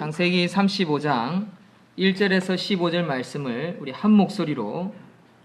창세기 35장 1절에서 15절 말씀을 우리 한 목소리로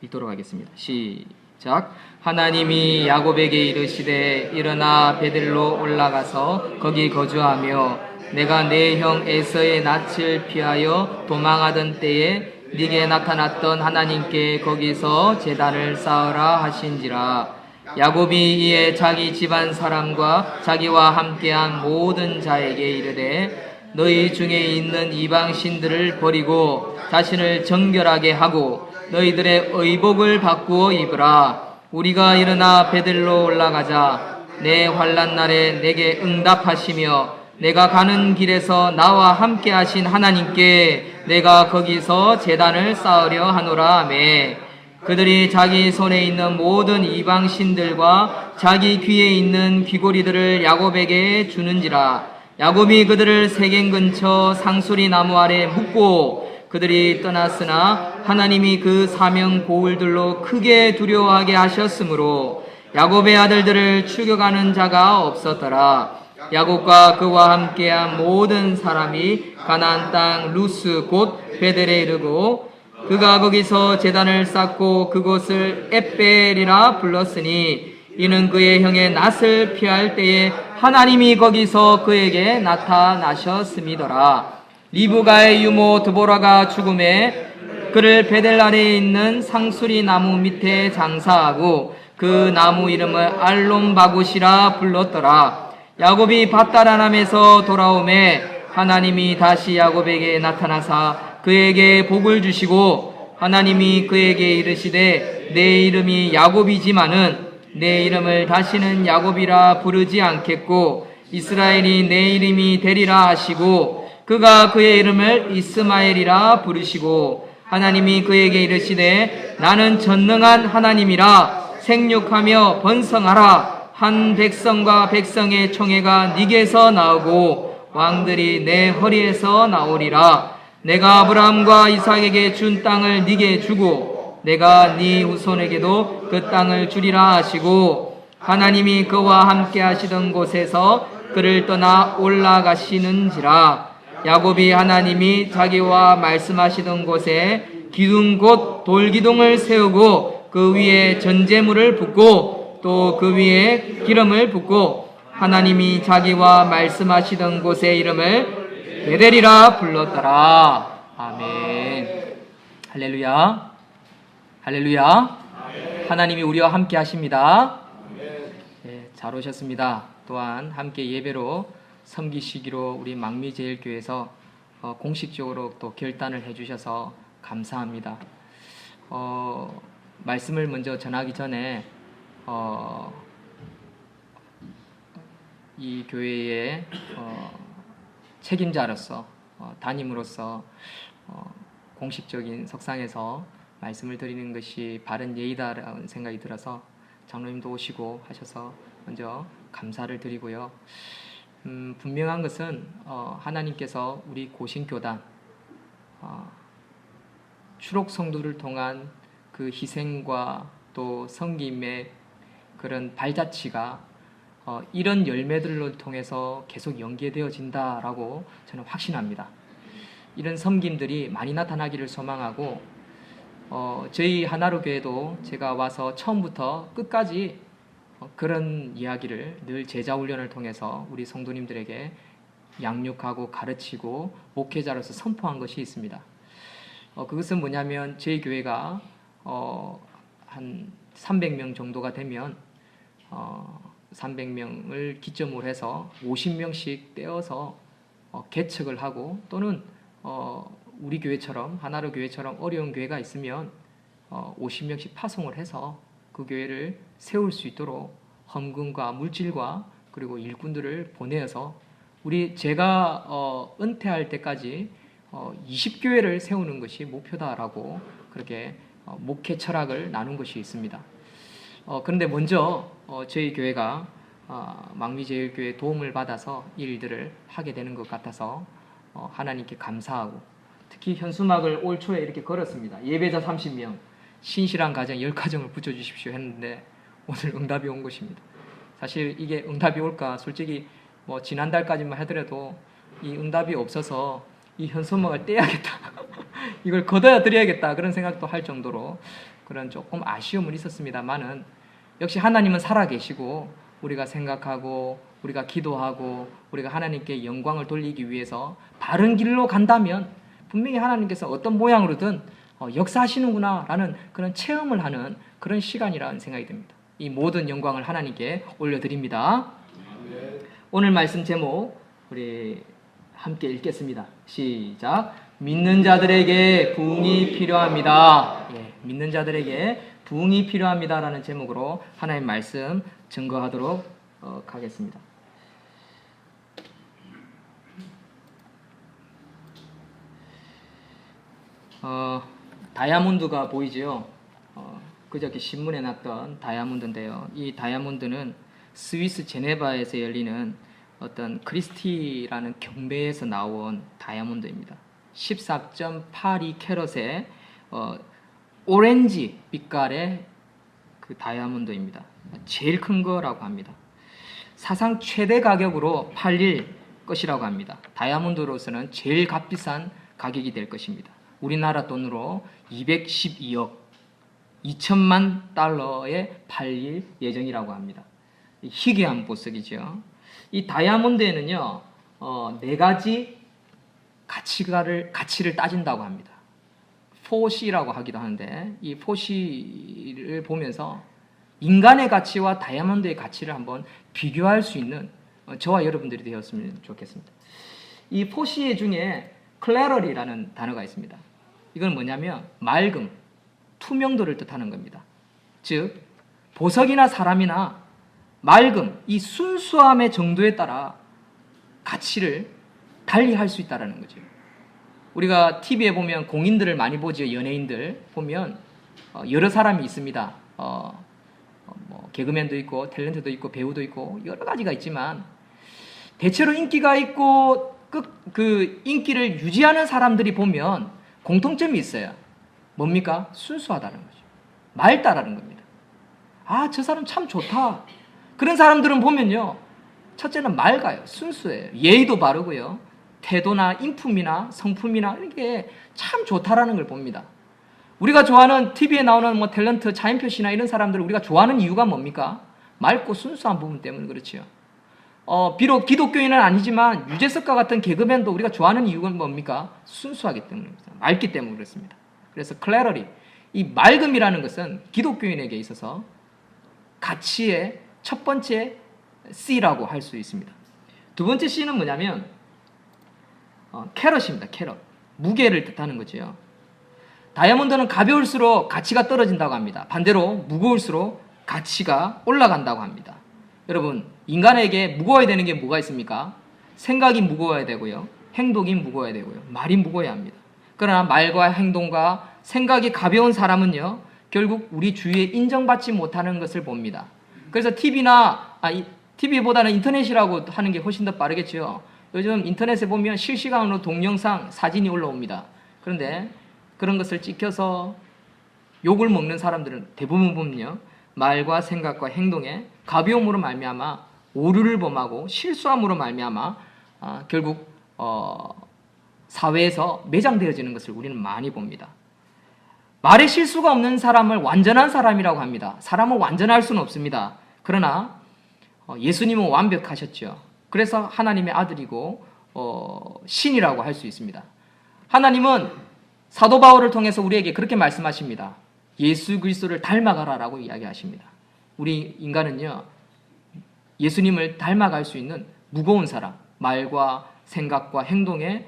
읽도록 하겠습니다. 시작. 하나님이 야곱에게 이르시되 일어나 베들로 올라가서 거기 거주하며 내가 내 형 에서의 낯을 피하여 도망하던 때에 네게 나타났던 하나님께 거기서 제단을 쌓으라 하신지라. 야곱이 이에 자기 집안 사람과 자기와 함께한 모든 자에게 이르되 너희 중에 있는 이방 신들을 버리고 자신을 정결하게 하고 너희들의 의복을 바꾸어 입으라. 우리가 일어나 베들로 올라가자. 내 환난 날에 내게 응답하시며 내가 가는 길에서 나와 함께 하신 하나님께 내가 거기서 제단을 쌓으려 하노라. 아멘. 그들이 자기 손에 있는 모든 이방 신들과 자기 귀에 있는 귀고리들을 야곱에게 주는지라. 야곱이 그들을 세겜 근처 상수리 나무 아래 묻고 그들이 떠났으나 하나님이 그 사명 고울들로 크게 두려워하게 하셨으므로 야곱의 아들들을 추격하는 자가 없었더라. 야곱과 그와 함께한 모든 사람이 가나안 땅 루스 곧 베델에 이르고 그가 거기서 제단을 쌓고 그곳을 엣벨이라 불렀으니 이는 그의 형의 낯을 피할 때에 하나님이 거기서 그에게 나타나셨음이더라. 리브가의 유모 드보라가 죽음에 그를 베델 아래에 있는 상수리 나무 밑에 장사하고 그 나무 이름을 알론바굿이라 불렀더라. 야곱이 밧다라남에서 돌아오매 하나님이 다시 야곱에게 나타나사 그에게 복을 주시고 하나님이 그에게 이르시되 내 이름이 야곱이지만은 내 이름을 다시는 야곱이라 부르지 않겠고 이스라엘이 내 이름이 되리라 하시고 그가 그의 이름을 이스마엘이라 부르시고 하나님이 그에게 이르시되 나는 전능한 하나님이라 생육하며 번성하라. 한 백성과 백성의 총회가 네게서 나오고 왕들이 내 허리에서 나오리라. 내가 아브라함과 이삭에게 준 땅을 네게 주고 내가 네 후손에게도 그 땅을 주리라 하시고 하나님이 그와 함께 하시던 곳에서 그를 떠나 올라가시는지라. 야곱이 하나님이 자기와 말씀하시던 곳에 기둥 곧 돌기둥을 세우고 그 위에 전제물을 붓고 또 그 위에 기름을 붓고 하나님이 자기와 말씀하시던 곳의 이름을 베델이라 불렀더라. 아멘. 할렐루야. 할렐루야. 하나님이 우리와 함께 하십니다. 네, 잘 오셨습니다. 또한 함께 예배로 섬기시기로 우리 망미제일교회에서 공식적으로 또 결단을 해주셔서 감사합니다. 말씀을 먼저 전하기 전에 이 교회의 책임자로서 담임으로서 공식적인 석상에서 말씀을 드리는 것이 바른 예의다라는 생각이 들어서 장로님도 오시고 하셔서 먼저 감사를 드리고요. 분명한 것은 하나님께서 우리 고신교단 추록 성도를 통한 그 희생과 또 섬김의 그런 발자취가 이런 열매들을 통해서 계속 연계되어진다라고 저는 확신합니다. 이런 섬김들이 많이 나타나기를 소망하고 저희 하나로 교회도 제가 와서 처음부터 끝까지 그런 이야기를 늘 제자 훈련을 통해서 우리 성도님들에게 양육하고 가르치고 목회자로서 선포한 것이 있습니다. 그것은 뭐냐면 저희 교회가 한 300명 정도가 되면 300명을 기점으로 해서 50명씩 떼어서 개척을 하고 또는 우리 교회처럼 하나로 교회처럼 어려운 교회가 있으면 50명씩 파송을 해서 그 교회를 세울 수 있도록 헌금과 물질과 그리고 일꾼들을 보내어서 제가 은퇴할 때까지 20교회를 세우는 것이 목표다라고 그렇게 목회 철학을 나눈 것이 있습니다. 그런데 먼저 저희 교회가 망미제일교회 도움을 받아서 이 일들을 하게 되는 것 같아서 하나님께 감사하고 특히 현수막을 올 초에 이렇게 걸었습니다. 예배자 30명, 신실한 가정 10가정을 붙여주십시오 했는데 오늘 응답이 온 것입니다. 사실 이게 응답이 올까 솔직히 지난달까지만 하더라도 이 응답이 없어서 이 현소막을 떼야겠다. 이걸 걷어야 드려야겠다. 그런 생각도 할 정도로 그런 조금 아쉬움은 있었습니다만은 역시 하나님은 살아계시고 우리가 생각하고 우리가 기도하고 우리가 하나님께 영광을 돌리기 위해서 바른 길로 간다면 분명히 하나님께서 어떤 모양으로든 역사하시는구나 라는 그런 체험을 하는 그런 시간이라는 생각이 듭니다. 이 모든 영광을 하나님께 올려드립니다. 오늘 말씀 제목 우리 함께 읽겠습니다. 시작. 믿는 자들에게 부흥이 필요합니다. 예, 믿는 자들에게 부흥이 필요합니다라는 제목으로 하나님 말씀 증거하도록 하겠습니다. 다이아몬드가 보이지요? 그저께 신문에 났던 다이아몬드인데요. 이 다이아몬드는 스위스 제네바에서 열리는 어떤 크리스티라는 경배에서 나온 다이아몬드입니다. 14.82 캐럿의 오렌지 빛깔의 그 다이아몬드입니다. 제일 큰 거라고 합니다. 사상 최대 가격으로 팔릴 것이라고 합니다. 다이아몬드로서는 제일 값비싼 가격이 될 것입니다. 우리나라 돈으로 212억 2천만 달러에 팔릴 예정이라고 합니다. 희귀한 보석이죠. 이 다이아몬드에는요, 4가지 가치를 따진다고 합니다. 4C라고 하기도 하는데, 이 4C를 보면서 인간의 가치와 다이아몬드의 가치를 한번 비교할 수 있는 저와 여러분들이 되었으면 좋겠습니다. 이 4C 중에 클래러리라는 단어가 있습니다. 이건 뭐냐면 맑음, 투명도를 뜻하는 겁니다. 즉 보석이나 사람이나 맑음, 이 순수함의 정도에 따라 가치를 달리할 수 있다는 거죠. 우리가 TV에 보면 공인들을 많이 보죠. 연예인들 보면 여러 사람이 있습니다. 뭐 개그맨도 있고 탤런트도 있고 배우도 있고 여러 가지가 있지만 대체로 인기가 있고 그 인기를 유지하는 사람들이 보면 공통점이 있어요. 뭡니까? 순수하다는 거죠. 맑다라는 겁니다. 아, 저 사람 참 좋다. 그런 사람들은 보면요, 첫째는 맑아요. 순수해요. 예의도 바르고요. 태도나 인품이나 성품이나 이런 게 참 좋다라는 걸 봅니다. 우리가 좋아하는 TV에 나오는 뭐 탤런트 차인표 씨나 이런 사람들을 우리가 좋아하는 이유가 뭡니까? 맑고 순수한 부분 때문에 그렇지요. 비록 기독교인은 아니지만 유재석과 같은 개그맨도 우리가 좋아하는 이유가 뭡니까? 순수하기 때문입니다. 맑기 때문에 그렇습니다. 그래서 클래러리, 이 맑음이라는 것은 기독교인에게 있어서 가치의 첫 번째 C라고 할 수 있습니다. 두 번째 C는 뭐냐면 캐럿입니다. 캐럿, 무게를 뜻하는 거죠. 다이아몬드는 가벼울수록 가치가 떨어진다고 합니다. 반대로 무거울수록 가치가 올라간다고 합니다. 여러분, 인간에게 무거워야 되는 게 뭐가 있습니까? 생각이 무거워야 되고요, 행동이 무거워야 되고요, 말이 무거워야 합니다. 그러나 말과 행동과 생각이 가벼운 사람은요, 결국 우리 주위에 인정받지 못하는 것을 봅니다. 그래서 TV보다는 인터넷이라고 하는 게 훨씬 더 빠르겠죠. 요즘 인터넷에 보면 실시간으로 동영상, 사진이 올라옵니다. 그런데 그런 것을 찍혀서 욕을 먹는 사람들은 대부분 보면요, 말과 생각과 행동에 가벼움으로 말미암아 오류를 범하고 실수함으로 말미암아 결국 사회에서 매장되어지는 것을 우리는 많이 봅니다. 말에 실수가 없는 사람을 완전한 사람이라고 합니다. 사람은 완전할 수는 없습니다. 그러나 예수님은 완벽하셨죠. 그래서 하나님의 아들이고 신이라고 할 수 있습니다. 하나님은 사도 바울을 통해서 우리에게 그렇게 말씀하십니다. 예수 그리스도를 닮아가라라고 이야기하십니다. 우리 인간은요, 예수님을 닮아갈 수 있는 무거운 사람, 말과 생각과 행동에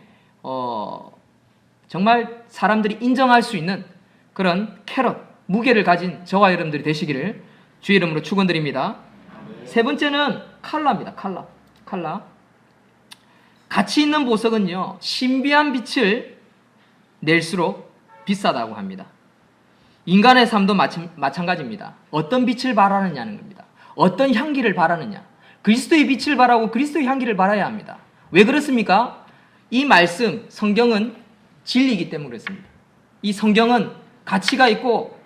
정말 사람들이 인정할 수 있는 그런 캐럿, 무게를 가진 저와 여러분들이 되시기를 주의 이름으로 축원드립니다. 세 번째는 칼라입니다. 칼라. 가치 있는 보석은요, 신비한 빛을 낼수록 비싸다고 합니다. 인간의 삶도 마찬가지입니다. 어떤 빛을 발하느냐는 겁니다. 어떤 향기를 발하느냐. 그리스도의 빛을 발하고 그리스도의 향기를 발해야 합니다. 왜 그렇습니까? 이 말씀, 성경은 진리이기 때문에 그렇습니다. 이 성경은 가치가 있고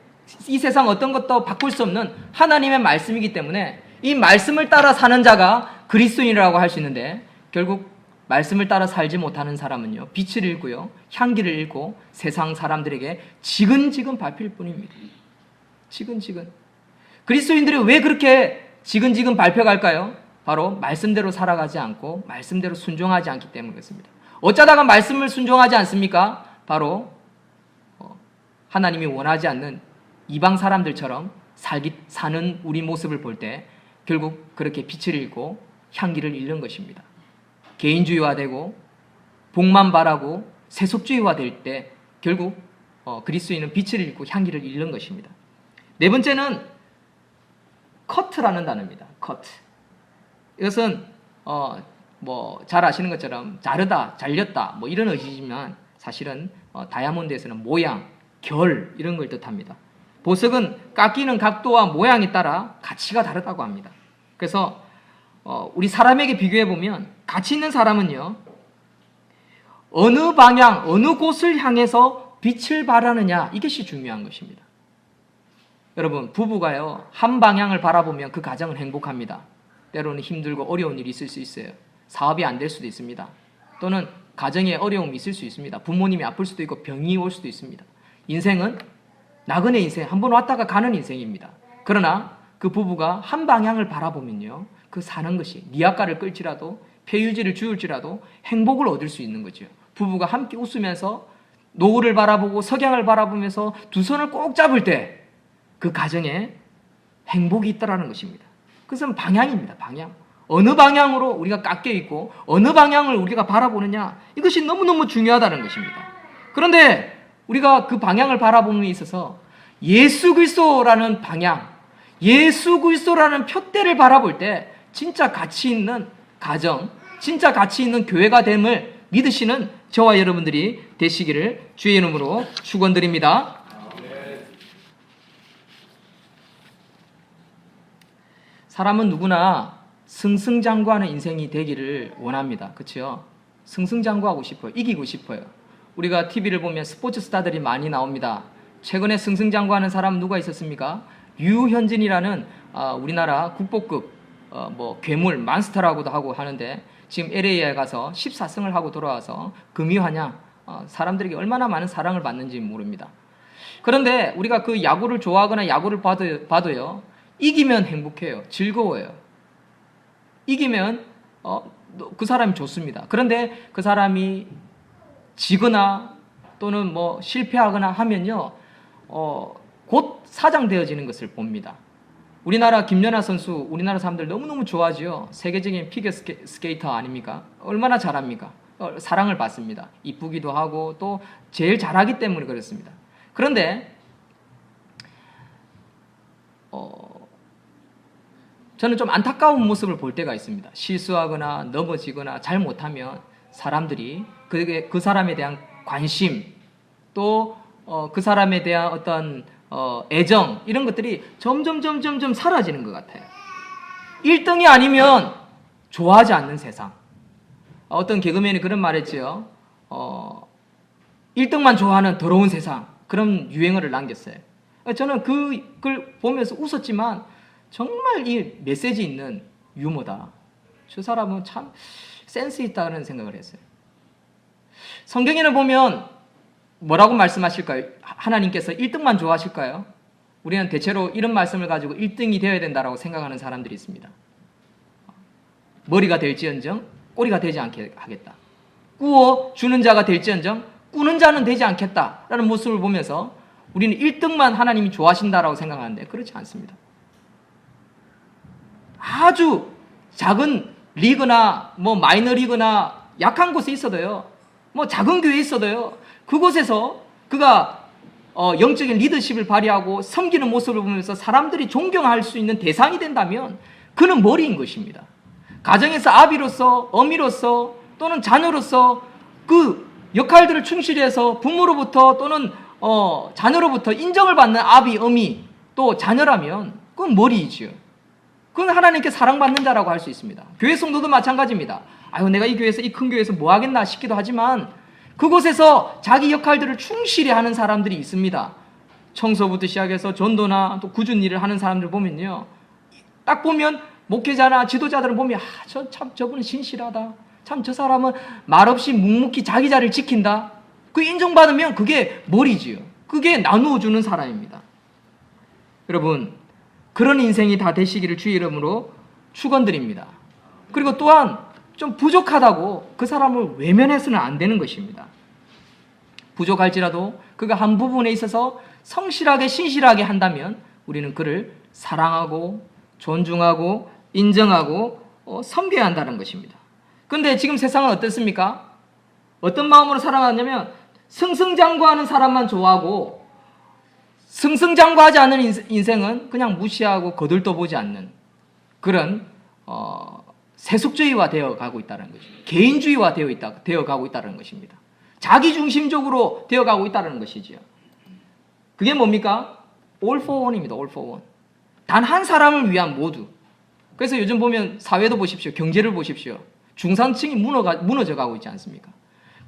이 세상 어떤 것도 바꿀 수 없는 하나님의 말씀이기 때문에 이 말씀을 따라 사는 자가 그리스도인이라고 할 수 있는데, 결국 말씀을 따라 살지 못하는 사람은요, 빛을 잃고요, 향기를 잃고 세상 사람들에게 지근지근 밟힐 뿐입니다. 지근지근. 그리스도인들이 왜 그렇게 지근지근 밟혀갈까요? 바로 말씀대로 살아가지 않고 말씀대로 순종하지 않기 때문에 그렇습니다. 어쩌다가 말씀을 순종하지 않습니까? 바로 하나님이 원하지 않는 이방 사람들처럼 사는 우리 모습을 볼 때 결국 그렇게 빛을 잃고 향기를 잃는 것입니다. 개인주의화되고 복만 바라고 세속주의화 될 때 결국 그리스도인은 빛을 잃고 향기를 잃는 것입니다. 네 번째는 커트라는 단어입니다. 커트. 이것은 잘 아시는 것처럼 자르다, 잘렸다 뭐 이런 의지지만 사실은 다이아몬드에서는 모양, 결 이런 걸 뜻합니다. 보석은 깎이는 각도와 모양에 따라 가치가 다르다고 합니다. 그래서 우리 사람에게 비교해 보면 가치 있는 사람은요, 어느 방향, 어느 곳을 향해서 빛을 발하느냐 이것이 중요한 것입니다. 여러분, 부부가요 한 방향을 바라보면 그 가정은 행복합니다. 때로는 힘들고 어려운 일이 있을 수 있어요. 사업이 안 될 수도 있습니다. 또는 가정에 어려움이 있을 수 있습니다. 부모님이 아플 수도 있고 병이 올 수도 있습니다. 인생은 나그네 인생, 한번 왔다가 가는 인생입니다. 그러나 그 부부가 한 방향을 바라보면요, 그 사는 것이 니아까를 끌지라도 폐유지를 주울지라도 행복을 얻을 수 있는 거죠. 부부가 함께 웃으면서 노을을 바라보고 석양을 바라보면서 두 손을 꼭 잡을 때 그 가정에 행복이 있다라는 것입니다. 그것은 방향입니다. 방향. 어느 방향으로 우리가 깎여 있고 어느 방향을 우리가 바라보느냐 이것이 너무너무 중요하다는 것입니다. 그런데 우리가 그 방향을 바라보는 데 있어서 예수 그리스도라는 방향, 예수 그리스도라는 표대를 바라볼 때 진짜 가치 있는 가정, 진짜 가치 있는 교회가 됨을 믿으시는 저와 여러분들이 되시기를 주의 이름으로 축원드립니다. 사람은 누구나 승승장구하는 인생이 되기를 원합니다. 그렇죠? 승승장구하고 싶어요. 이기고 싶어요. 우리가 TV를 보면 스포츠 스타들이 많이 나옵니다. 최근에 승승장구하는 사람 누가 있었습니까? 류현진이라는 우리나라 국보급 괴물 몬스터라고도 하고 하는데 지금 LA에 가서 14승을 하고 돌아와서 금이환양 사람들에게 얼마나 많은 사랑을 받는지 모릅니다. 그런데 우리가 그 야구를 좋아하거나 야구를 봐도요, 이기면 행복해요. 즐거워요. 이기면 그 사람이 좋습니다. 그런데 그 사람이 지거나 또는 실패하거나 하면요, 곧 사장되어지는 것을 봅니다. 우리나라 김연아 선수, 우리나라 사람들 너무너무 좋아하죠. 세계적인 피겨 스케이터 아닙니까? 얼마나 잘합니까? 사랑을 받습니다. 이쁘기도 하고 또 제일 잘하기 때문에 그렇습니다. 그런데 저는 좀 안타까운 모습을 볼 때가 있습니다. 실수하거나 넘어지거나 잘못하면 사람들이 그 사람에 대한 관심 또 그 사람에 대한 어떤 애정 이런 것들이 점점 사라지는 것 같아요. 1등이 아니면 좋아하지 않는 세상. 어떤 개그맨이 그런 말 했지요. 1등만 좋아하는 더러운 세상. 그런 유행어를 남겼어요. 저는 그걸 보면서 웃었지만 정말 이 메시지 있는 유머다. 저 사람은 참 센스 있다는 생각을 했어요. 성경에는 보면 뭐라고 말씀하실까요? 하나님께서 1등만 좋아하실까요? 우리는 대체로 이런 말씀을 가지고 1등이 되어야 된다고 생각하는 사람들이 있습니다. 머리가 될지언정 꼬리가 되지 않게 하겠다. 꾸어 주는 자가 될지언정 꾸는 자는 되지 않겠다라는 모습을 보면서 우리는 1등만 하나님이 좋아하신다라고 생각하는데 그렇지 않습니다. 아주 작은 리그나 마이너 리그나 약한 곳에 있어도요, 작은 교회에 있어도요, 그곳에서 그가 영적인 리더십을 발휘하고 섬기는 모습을 보면서 사람들이 존경할 수 있는 대상이 된다면 그는 머리인 것입니다. 가정에서 아비로서 어미로서 또는 자녀로서 그 역할들을 충실히 해서 부모로부터 또는 자녀로부터 인정을 받는 아비, 어미 또 자녀라면 그건 머리이지요. 그건 하나님께 사랑받는 자라고 할 수 있습니다. 교회 성도도 마찬가지입니다. 아유, 내가 이 교회에서 이 큰 교회에서 뭐 하겠나 싶기도 하지만 그곳에서 자기 역할들을 충실히 하는 사람들이 있습니다. 청소부터 시작해서 전도나 또 꾸준 일을 하는 사람들 보면요, 딱 보면 목회자나 지도자들을 보면 저분은 신실하다. 참 저 사람은 말없이 묵묵히 자기 자리를 지킨다. 그 인정받으면 그게 머리지요. 그게 나누어 주는 사람입니다. 여러분, 그런 인생이 다 되시기를 주의 이름으로 축원드립니다. 그리고 또한 좀 부족하다고 그 사람을 외면해서는 안 되는 것입니다. 부족할지라도 그가 한 부분에 있어서 성실하게 신실하게 한다면 우리는 그를 사랑하고 존중하고 인정하고 섬겨야 한다는 것입니다. 그런데 지금 세상은 어떻습니까? 어떤 마음으로 살아가냐면 승승장구하는 사람만 좋아하고 승승장구하지 않는 인생은 그냥 무시하고 거들떠보지 않는 그런 세속주의화 되어가고 있다는 것이죠. 개인주의화 되어가고 있다는 것입니다. 자기중심적으로 되어가고 있다는 것이지요. 그게 뭡니까? All for one입니다. All for one. 단 한 사람을 위한 모두. 그래서 요즘 보면 사회도 보십시오. 경제를 보십시오. 중산층이 무너져가고 있지 않습니까?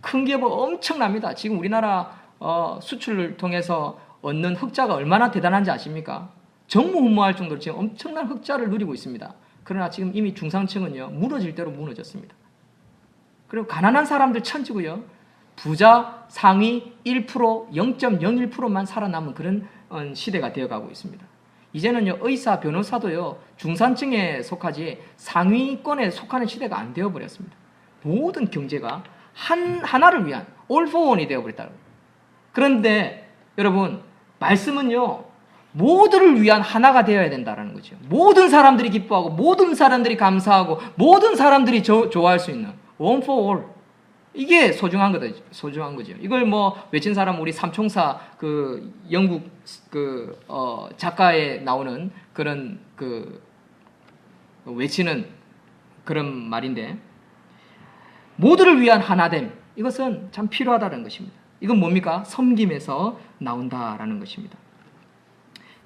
큰 게 뭐 엄청납니다. 지금 우리나라 수출을 통해서 얻는 흑자가 얼마나 대단한지 아십니까? 전무후무할 정도로 지금 엄청난 흑자를 누리고 있습니다. 그러나 지금 이미 중산층은요, 무너질 대로 무너졌습니다. 그리고 가난한 사람들 천지고요, 부자 상위 1%, 0.01%만 살아남은 그런 시대가 되어가고 있습니다. 이제는요, 의사, 변호사도요, 중산층에 속하지 상위권에 속하는 시대가 안 되어버렸습니다. 모든 경제가 하나를 위한 all for one이 되어버렸다. 그런데 여러분, 말씀은요, 모두를 위한 하나가 되어야 된다는 거죠. 모든 사람들이 기뻐하고 모든 사람들이 감사하고 모든 사람들이 좋아할 수 있는 one for all. 이게 소중한 거죠. 이걸 뭐 외친 사람 우리 삼총사 그 영국 그 작가에 나오는 그런 그 외치는 그런 말인데, 모두를 위한 하나됨, 이것은 참 필요하다는 것입니다. 이건 뭡니까? 섬김에서 나온다라는 것입니다.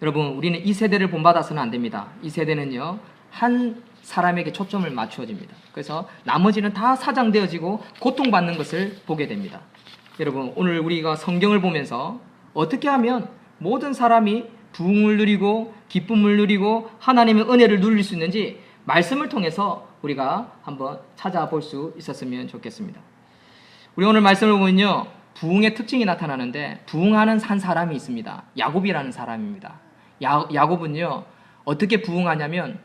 여러분, 우리는 이 세대를 본받아서는 안 됩니다. 이 세대는요, 한 사람에게 초점을 맞추어집니다. 그래서 나머지는 다 사장되어지고 고통받는 것을 보게 됩니다. 여러분, 오늘 우리가 성경을 보면서 어떻게 하면 모든 사람이 부흥을 누리고 기쁨을 누리고 하나님의 은혜를 누릴 수 있는지 말씀을 통해서 우리가 한번 찾아볼 수 있었으면 좋겠습니다. 우리 오늘 말씀을 보면요, 부흥의 특징이 나타나는데, 부흥하는 한 사람이 있습니다. 야곱이라는 사람입니다. 야곱은요, 어떻게 부흥하냐면,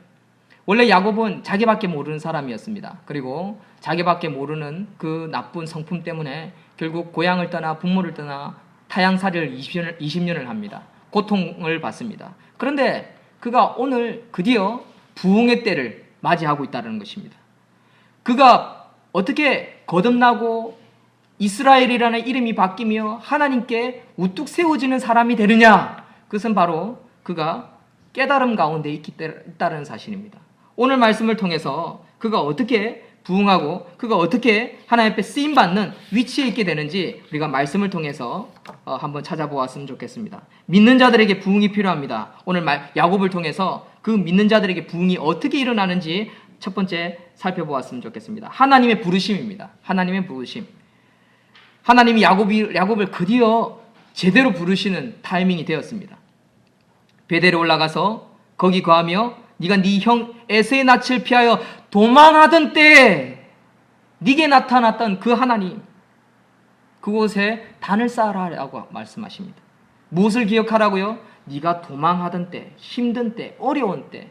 원래 야곱은 자기밖에 모르는 사람이었습니다. 그리고 자기밖에 모르는 그 나쁜 성품 때문에 결국 고향을 떠나 부모를 떠나 타향살이를 20년을 합니다. 고통을 받습니다. 그런데 그가 오늘 드디어 부흥의 때를 맞이하고 있다는 것입니다. 그가 어떻게 거듭나고 이스라엘이라는 이름이 바뀌며 하나님께 우뚝 세워지는 사람이 되느냐? 그것은 바로 그가 깨달음 가운데 있다는 사실입니다. 오늘 말씀을 통해서 그가 어떻게 부흥하고 그가 어떻게 하나님 앞에 쓰임받는 위치에 있게 되는지 우리가 말씀을 통해서 한번 찾아보았으면 좋겠습니다. 믿는 자들에게 부흥이 필요합니다. 오늘 야곱을 통해서 그 믿는 자들에게 부흥이 어떻게 일어나는지 첫 번째 살펴보았으면 좋겠습니다. 하나님의 부르심입니다. 하나님의 부르심. 하나님이 야곱을 드디어 제대로 부르시는 타이밍이 되었습니다. 베델에 올라가서 거기 거하며 네가 네 형 에서의 낯을 피하여 도망하던 때에 네게 나타났던 그 하나님, 그곳에 단을 쌓아라라고 말씀하십니다. 무엇을 기억하라고요? 네가 도망하던 때, 힘든 때, 어려운 때,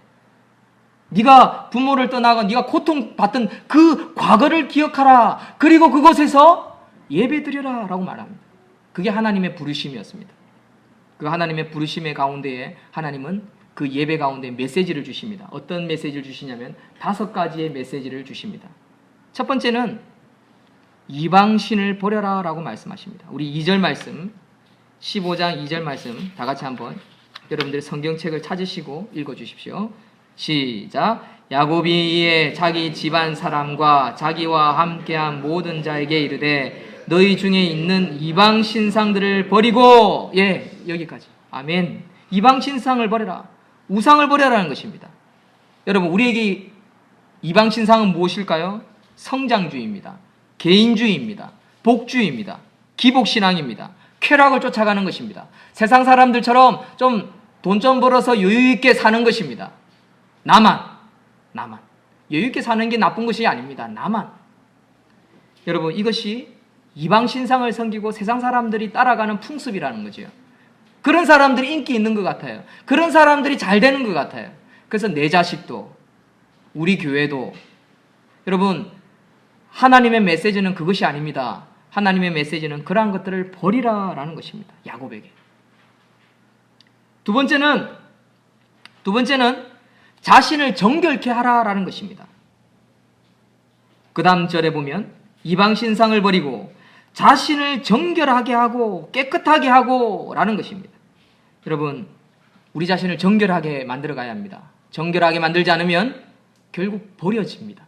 네가 부모를 떠나고 네가 고통받던 그 과거를 기억하라. 그리고 그곳에서 예배드려라 라고 말합니다. 그게 하나님의 부르심이었습니다. 그 하나님의 부르심의 가운데에 하나님은 그 예배 가운데 메시지를 주십니다. 어떤 메시지를 주시냐면 5가지의 메시지를 주십니다. 첫 번째는 이방신을 버려라 라고 말씀하십니다. 우리 2절 말씀, 15장 2절 말씀 다 같이 한번 여러분들의 성경책을 찾으시고 읽어주십시오. 시작. 야곱이 이에 자기 집안 사람과 자기와 함께한 모든 자에게 이르되 너희 중에 있는 이방 신상들을 버리고, 여기까지. 아멘. 이방 신상을 버려라. 우상을 버려라는 것입니다. 여러분, 우리에게 이방 신상은 무엇일까요? 성장주의입니다. 개인주의입니다. 복주의입니다. 기복신앙입니다. 쾌락을 쫓아가는 것입니다. 세상 사람들처럼 좀 돈 좀 벌어서 여유있게 사는 것입니다. 나만. 여유있게 사는 게 나쁜 것이 아닙니다. 나만. 여러분, 이것이 이방 신상을 섬기고 세상 사람들이 따라가는 풍습이라는 거죠. 그런 사람들이 인기 있는 것 같아요. 그런 사람들이 잘 되는 것 같아요. 그래서 내 자식도, 우리 교회도, 여러분, 하나님의 메시지는 그것이 아닙니다. 하나님의 메시지는 그러한 것들을 버리라라는 것입니다. 야곱에게. 두 번째는 자신을 정결케 하라라는 것입니다. 그 다음 절에 보면 이방 신상을 버리고 자신을 정결하게 하고 깨끗하게 하고 라는 것입니다. 여러분, 우리 자신을 정결하게 만들어 가야 합니다. 정결하게 만들지 않으면 결국 버려집니다.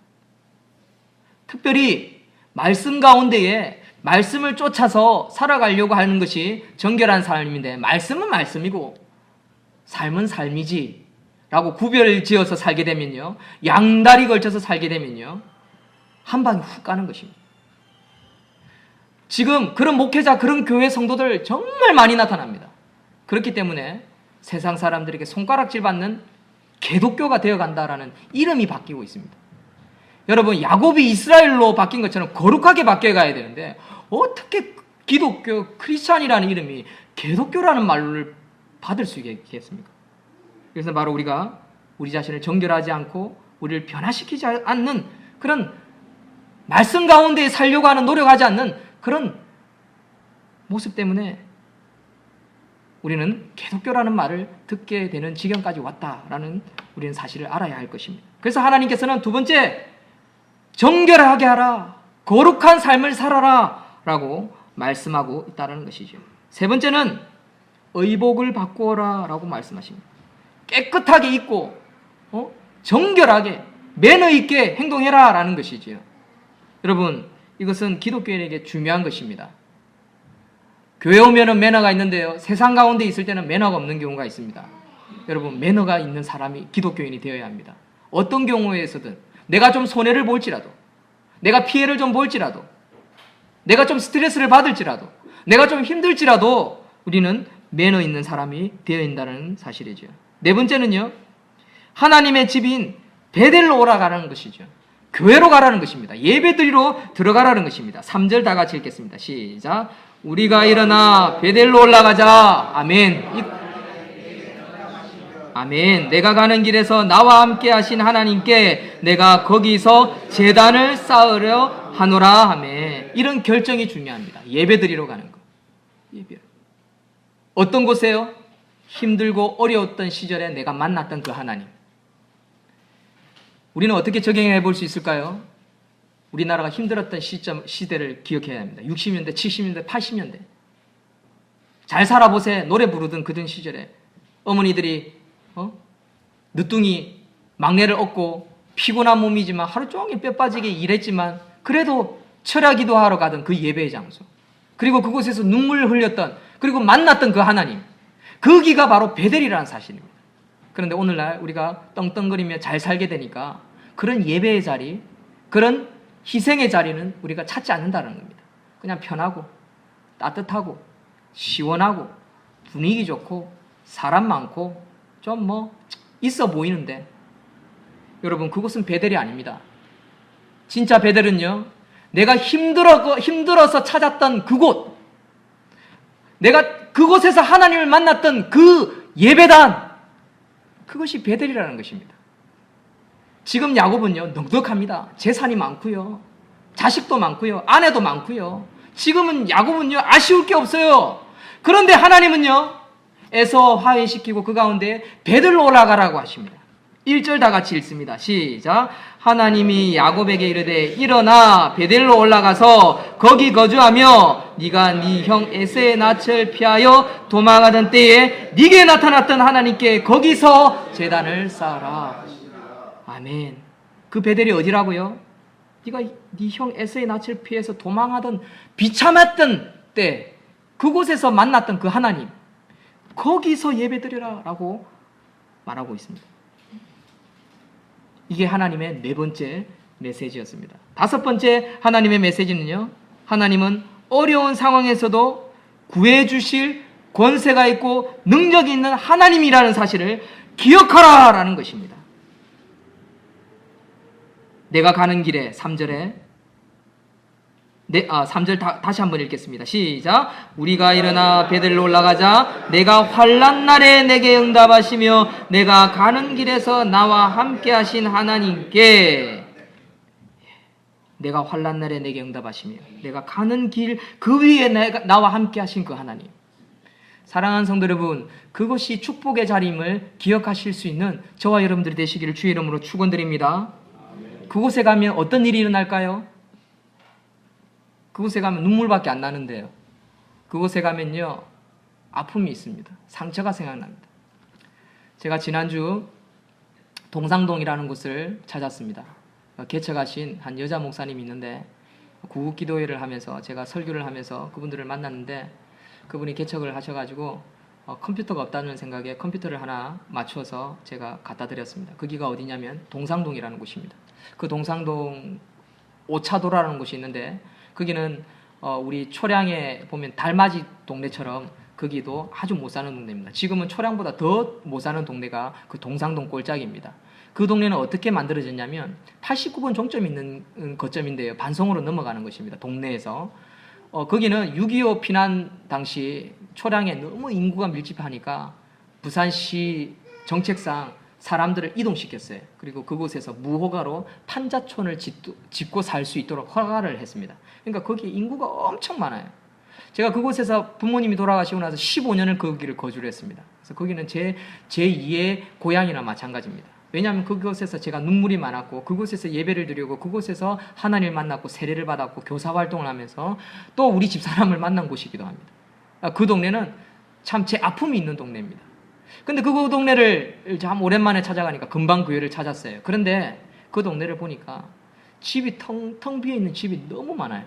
특별히 말씀 가운데에 말씀을 쫓아서 살아가려고 하는 것이 정결한 삶인데, 말씀은 말씀이고 삶은 삶이지 라고 구별을 지어서 살게 되면요, 양다리 걸쳐서 살게 되면요, 한 방에 훅 가는 것입니다. 지금 그런 목회자, 그런 교회 성도들 정말 많이 나타납니다. 그렇기 때문에 세상 사람들에게 손가락질 받는 개독교가 되어간다라는 이름이 바뀌고 있습니다. 여러분, 야곱이 이스라엘로 바뀐 것처럼 거룩하게 바뀌어가야 되는데 어떻게 기독교, 크리스찬이라는 이름이 개독교라는 말을 받을 수 있겠습니까? 그래서 바로 우리가 우리 자신을 정결하지 않고 우리를 변화시키지 않는 그런 말씀 가운데 살려고 하는, 노력하지 않는 그런 모습 때문에 우리는 기독교라는 말을 듣게 되는 지경까지 왔다라는 우리는 사실을 알아야 할 것입니다. 그래서 하나님께서는 두 번째, 정결하게 하라, 거룩한 삶을 살아라 라고 말씀하고 있다는 것이죠. 세 번째는 의복을 바꾸어라 라고 말씀하십니다. 깨끗하게 입고 정결하게 매너 있게 행동해라 라는 것이지요. 여러분, 이것은 기독교인에게 중요한 것입니다. 교회 오면은 매너가 있는데요, 세상 가운데 있을 때는 매너가 없는 경우가 있습니다. 여러분, 매너가 있는 사람이 기독교인이 되어야 합니다. 어떤 경우에서든 내가 좀 손해를 볼지라도, 내가 피해를 좀 볼지라도, 내가 좀 스트레스를 받을지라도, 내가 좀 힘들지라도 우리는 매너 있는 사람이 되어야 한다는 사실이죠. 네 번째는요, 하나님의 집인 베델로 오라가라는 것이죠. 교회로 가라는 것입니다. 예배드리러 들어가라는 것입니다. 3절 다 같이 읽겠습니다. 시작. 우리가 일어나 베델로 올라가자. 아멘. 아멘. 내가 가는 길에서 나와 함께 하신 하나님께 내가 거기서 제단을 쌓으려 하노라. 아멘. 이런 결정이 중요합니다. 예배드리러 가는 거. 예배. 어떤 곳에요? 힘들고 어려웠던 시절에 내가 만났던 그 하나님. 우리는 어떻게 적용해 볼 수 있을까요? 우리나라가 힘들었던 시대를 기억해야 합니다. 60년대, 70년대, 80년대. 잘 살아보세 노래 부르던 그런 시절에 어머니들이 늦둥이 막내를 얻고 피곤한 몸이지만 하루 종일 뼈 빠지게 일했지만 그래도 철야기도 하러 가던 그 예배의 장소, 그리고 그곳에서 눈물을 흘렸던, 그리고 만났던 그 하나님, 거기가 바로 베델이라는 사실입니다. 그런데 오늘날 우리가 떵떵거리며 잘 살게 되니까 그런 예배의 자리, 그런 희생의 자리는 우리가 찾지 않는다는 겁니다. 그냥 편하고 따뜻하고 시원하고 분위기 좋고 사람 많고 좀 있어 보이는데, 여러분, 그곳은 베델이 아닙니다. 진짜 베델은요, 내가 힘들어서 찾았던 그곳, 내가 그곳에서 하나님을 만났던 그 예배단, 그것이 베델이라는 것입니다. 지금 야곱은요, 넉넉합니다. 재산이 많고요, 자식도 많고요, 아내도 많고요. 지금은 야곱은요, 아쉬울 게 없어요. 그런데 하나님은요, 에서 화해시키고 그 가운데 베들로 올라가라고 하십니다. 1절 다 같이 읽습니다. 시작. 하나님이 야곱에게 이르되 일어나 베델로 올라가서 거기 거주하며 네가 네 형 에서의 낯을 피하여 도망하던 때에 네게 나타났던 하나님께 거기서 제단을 쌓아라. 아멘. 그 베델이 어디라고요? 네가 네 형 에서의 낯을 피해서 도망하던, 비참했던 때 그곳에서 만났던 그 하나님, 거기서 예배드려라 라고 말하고 있습니다. 이게 하나님의 네 번째 메시지였습니다. 다섯 번째 하나님의 메시지는요, 하나님은 어려운 상황에서도 구해주실 권세가 있고 능력이 있는 하나님이라는 사실을 기억하라 라는 것입니다. 내가 가는 길에 3절에 3절 다시 한번 읽겠습니다. 시작. 우리가 일어나 베들로 올라가자 내가 환난 날에 내게 응답하시며 내가 가는 길에서 나와 함께 하신 하나님께, 내가 환난 날에 내게 응답하시며 내가 가는 길 그 위에 나와 함께 하신 그 하나님. 사랑하는 성도 여러분, 그것이 축복의 자리임을 기억하실 수 있는 저와 여러분들이 되시기를 주의 이름으로 축원드립니다. 그곳에 가면 어떤 일이 일어날까요? 그곳에 가면 눈물밖에 안 나는데요. 그곳에 가면요, 아픔이 있습니다. 상처가 생각납니다. 제가 지난주 동상동이라는 곳을 찾았습니다. 개척하신 한 여자 목사님이 있는데 구국기도회를 하면서 제가 설교를 하면서 그분들을 만났는데 그분이 개척을 하셔가지고 컴퓨터가 없다는 생각에 컴퓨터를 하나 맞춰서 제가 갖다 드렸습니다. 거기가 어디냐면 동상동이라는 곳입니다. 그 동상동 오차도라는 곳이 있는데 거기는 우리 초량에 보면 달맞이 동네처럼 거기도 아주 못 사는 동네입니다. 지금은 초량보다 더 못 사는 동네가 그 동상동 꼴짝입니다. 그 동네는 어떻게 만들어졌냐면 89번 종점이 있는 거점인데요. 반송으로 넘어가는 것입니다. 동네에서. 거기는 6.25 피난 당시 초량에 너무 인구가 밀집하니까 부산시 정책상 사람들을 이동시켰어요. 그리고 그곳에서 무허가로 판자촌을 짓고 살 수 있도록 허가를 했습니다. 그러니까 거기 인구가 엄청 많아요. 제가 그곳에서 부모님이 돌아가시고 나서 15년을 거기를 거주를 했습니다. 그래서 거기는 제 제2의 고향이나 마찬가지입니다. 왜냐하면 그곳에서 제가 눈물이 많았고 그곳에서 예배를 드리고 그곳에서 하나님을 만났고 세례를 받았고 교사활동을 하면서 또 우리 집사람을 만난 곳이기도 합니다. 그 동네는 참 제 아픔이 있는 동네입니다. 근데 그 동네를 참 오랜만에 찾아가니까 금방 교회를 찾았어요. 그런데 그 동네를 보니까 집이 텅 비어있는 집이 너무 많아요.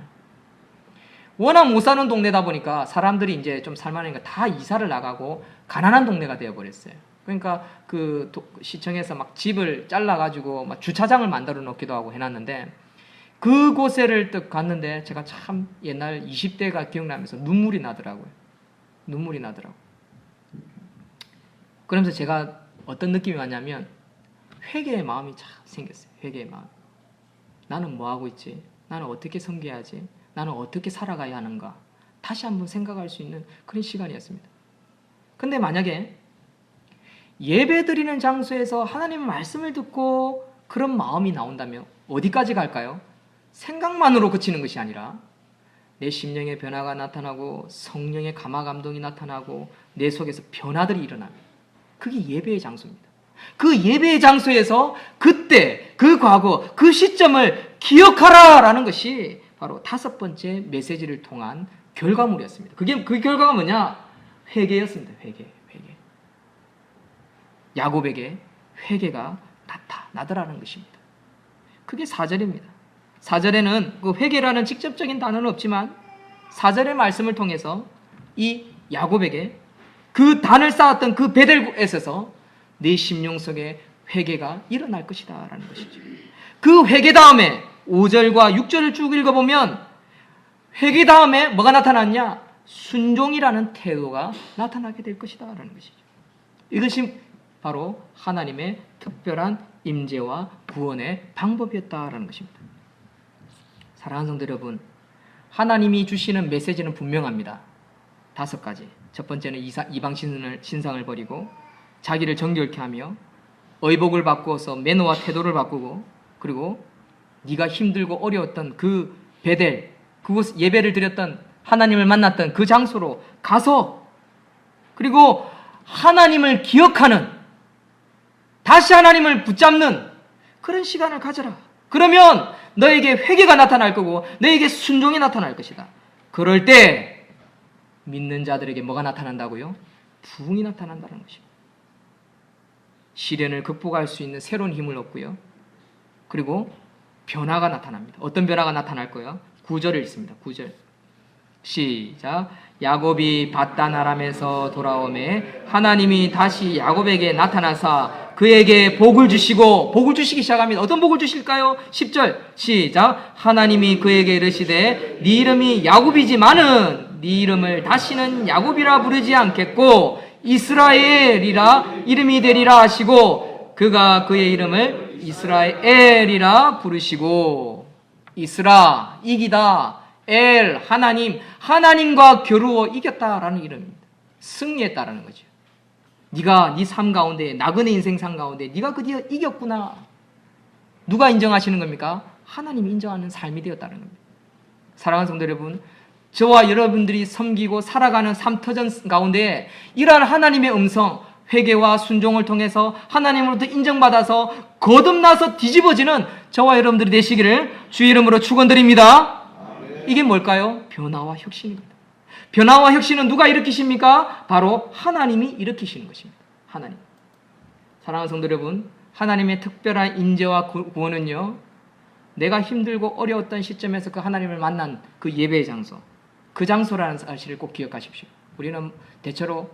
워낙 못 사는 동네다 보니까 사람들이 이제 좀 살만하니까 다 이사를 나가고 가난한 동네가 되어버렸어요. 그러니까 그 시청에서 막 집을 잘라가지고 막 주차장을 만들어 놓기도 하고 해놨는데 그곳에를 딱 갔는데 제가 참 옛날 20대가 기억나면서 눈물이 나더라고요. 눈물이 나더라고요. 그러면서 제가 어떤 느낌이 왔냐면 회개의 마음이 참 생겼어요. 회개의 마음. 나는 뭐하고 있지? 나는 어떻게 섬겨야지? 나는 어떻게 살아가야 하는가? 다시 한번 생각할 수 있는 그런 시간이었습니다. 근데 만약에 예배드리는 장소에서 하나님의 말씀을 듣고 그런 마음이 나온다면 어디까지 갈까요? 생각만으로 그치는 것이 아니라 내 심령의 변화가 나타나고 성령의 감화 감동이 나타나고 내 속에서 변화들이 일어납니다. 그게 예배의 장소입니다. 그 예배의 장소에서 그때, 그 과거, 그 시점을 기억하라라는 것이 바로 5번째 메시지를 통한 결과물이었습니다. 그 결과가 뭐냐? 회개였습니다. 회개. 야곱에게 회개가 나타나더라는 것입니다. 그게 4절입니다. 4절에는 그 회개라는 직접적인 단어는 없지만 4절의 말씀을 통해서 이 야곱에게 그 단을 쌓았던 그 베델에서 내 심령 속에 회개가 일어날 것이다 라는 것이죠. 그 회개 다음에 5절과 6절을 쭉 읽어보면 회개 다음에 뭐가 나타났냐? 순종이라는 태도가 나타나게 될 것이다 라는 것이죠. 이것이 바로 하나님의 특별한 임재와 구원의 방법이었다라는 것입니다. 사랑하는 성도 여러분, 하나님이 주시는 메시지는 분명합니다. 5가지. 첫 번째는 이방 신상을 버리고 자기를 정결케 하며 의복을 바꾸어서 매너와 태도를 바꾸고 그리고 네가 힘들고 어려웠던 그 베델, 그곳 예배를 드렸던 하나님을 만났던 그 장소로 가서 그리고 하나님을 기억하는 다시 하나님을 붙잡는 그런 시간을 가져라. 그러면 너에게 회개가 나타날 거고 너에게 순종이 나타날 것이다. 그럴 때 믿는 자들에게 뭐가 나타난다고요? 부흥이 나타난다는 것입니다. 시련을 극복할 수 있는 새로운 힘을 얻고요. 그리고 변화가 나타납니다. 어떤 변화가 나타날 거예요? 9절을 읽습니다. 9절. 시작. 야곱이 밧단 아람에서 돌아오매 하나님이 다시 야곱에게 나타나사 그에게 복을 주시기 시작합니다. 어떤 복을 주실까요? 10절 시작. 하나님이 그에게 이르시되 네 이름이 야곱이지만은 네 이름을 다시는 야곱이라 부르지 않겠고 이스라엘이라 이름이 되리라 하시고 그가 그의 이름을 이스라엘이라 부르시고 이스라 이기다 엘, 하나님, 하나님과 겨루어 이겼다라는 이름입니다. 승리했다라는 거죠. 네가 네 삶 가운데, 나그네 인생 삶 가운데 네가 드디어 이겼구나. 누가 인정하시는 겁니까? 하나님이 인정하는 삶이 되었다는 겁니다. 사랑하는 성도 여러분, 저와 여러분들이 섬기고 살아가는 삶터전 가운데 이러한 하나님의 음성, 회개와 순종을 통해서 하나님으로부터 인정받아서 거듭나서 뒤집어지는 저와 여러분들이 되시기를 주의 이름으로 축원드립니다. 이게 뭘까요? 변화와 혁신입니다. 변화와 혁신은 누가 일으키십니까? 바로 하나님이 일으키시는 것입니다. 하나님. 사랑하는 성도 여러분, 하나님의 특별한 인재와 구원은요, 내가 힘들고 어려웠던 시점에서 그 하나님을 만난 그 예배의 장소, 그 장소라는 사실을 꼭 기억하십시오. 우리는 대체로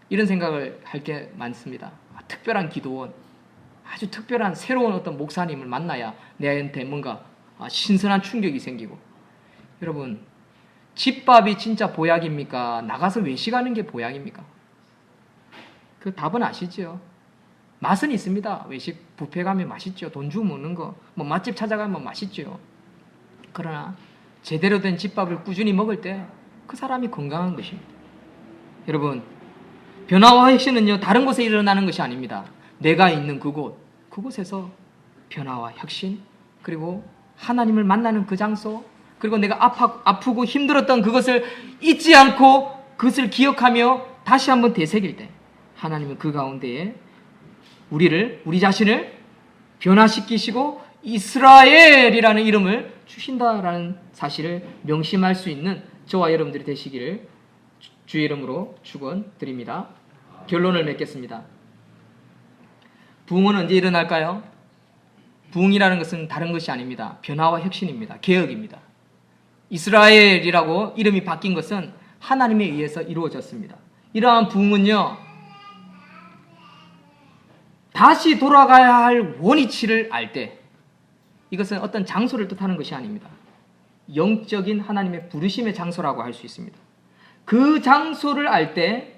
이런 생각을 할 게 많습니다. 특별한 기도원, 아주 특별한 새로운 어떤 목사님을 만나야 내한테 뭔가 신선한 충격이 생기고. 여러분, 집밥이 진짜 보약입니까? 나가서 외식하는 게 보약입니까? 그 답은 아시죠? 맛은 있습니다. 외식 뷔페 가면 맛있죠. 돈 주고 먹는 거, 뭐 맛집 찾아가면 맛있죠. 그러나 제대로 된 집밥을 꾸준히 먹을 때 그 사람이 건강한 것입니다. 여러분, 변화와 혁신은요, 다른 곳에 일어나는 것이 아닙니다. 내가 있는 그곳에서 변화와 혁신, 그리고 하나님을 만나는 그 장소, 그리고 내가 아프고 힘들었던 그것을 잊지 않고 그것을 기억하며 다시 한번 되새길 때 하나님은 그 가운데에 우리 자신을 변화시키시고 이스라엘이라는 이름을 주신다라는 사실을 명심할 수 있는 저와 여러분들이 되시기를 주의 이름으로 축원드립니다. 결론을 맺겠습니다. 부흥은 언제 일어날까요? 부흥이라는 것은 다른 것이 아닙니다. 변화와 혁신입니다. 개혁입니다. 이스라엘이라고 이름이 바뀐 것은 하나님에 의해서 이루어졌습니다. 이러한 부흥은요, 다시 돌아가야 할 원위치를 알 때, 이것은 어떤 장소를 뜻하는 것이 아닙니다. 영적인 하나님의 부르심의 장소라고 할 수 있습니다. 그 장소를 알 때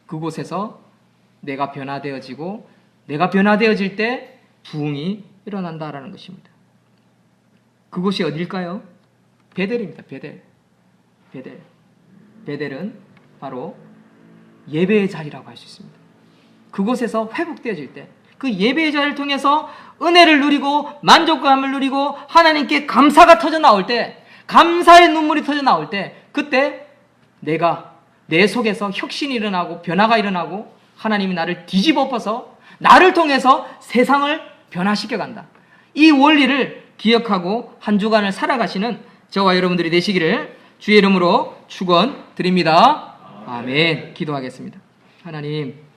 그곳에서 내가 변화되어지고 내가 변화되어질 때 부흥이 일어난다라는 것입니다. 그곳이 어딜까요? 베델입니다. 베델은 바로 예배의 자리라고 할 수 있습니다. 그곳에서 회복되어질 때, 그 예배의 자리를 통해서 은혜를 누리고 만족감을 누리고 하나님께 감사가 터져 나올 때, 감사의 눈물이 터져 나올 때, 그때 내 속에서 혁신이 일어나고 변화가 일어나고 하나님이 나를 뒤집어 엎어서 나를 통해서 세상을 변화시켜 간다. 이 원리를 기억하고 한 주간을 살아가시는 저와 여러분들이 되시기를 주의 이름으로 축원드립니다. 아멘. 기도하겠습니다. 하나님,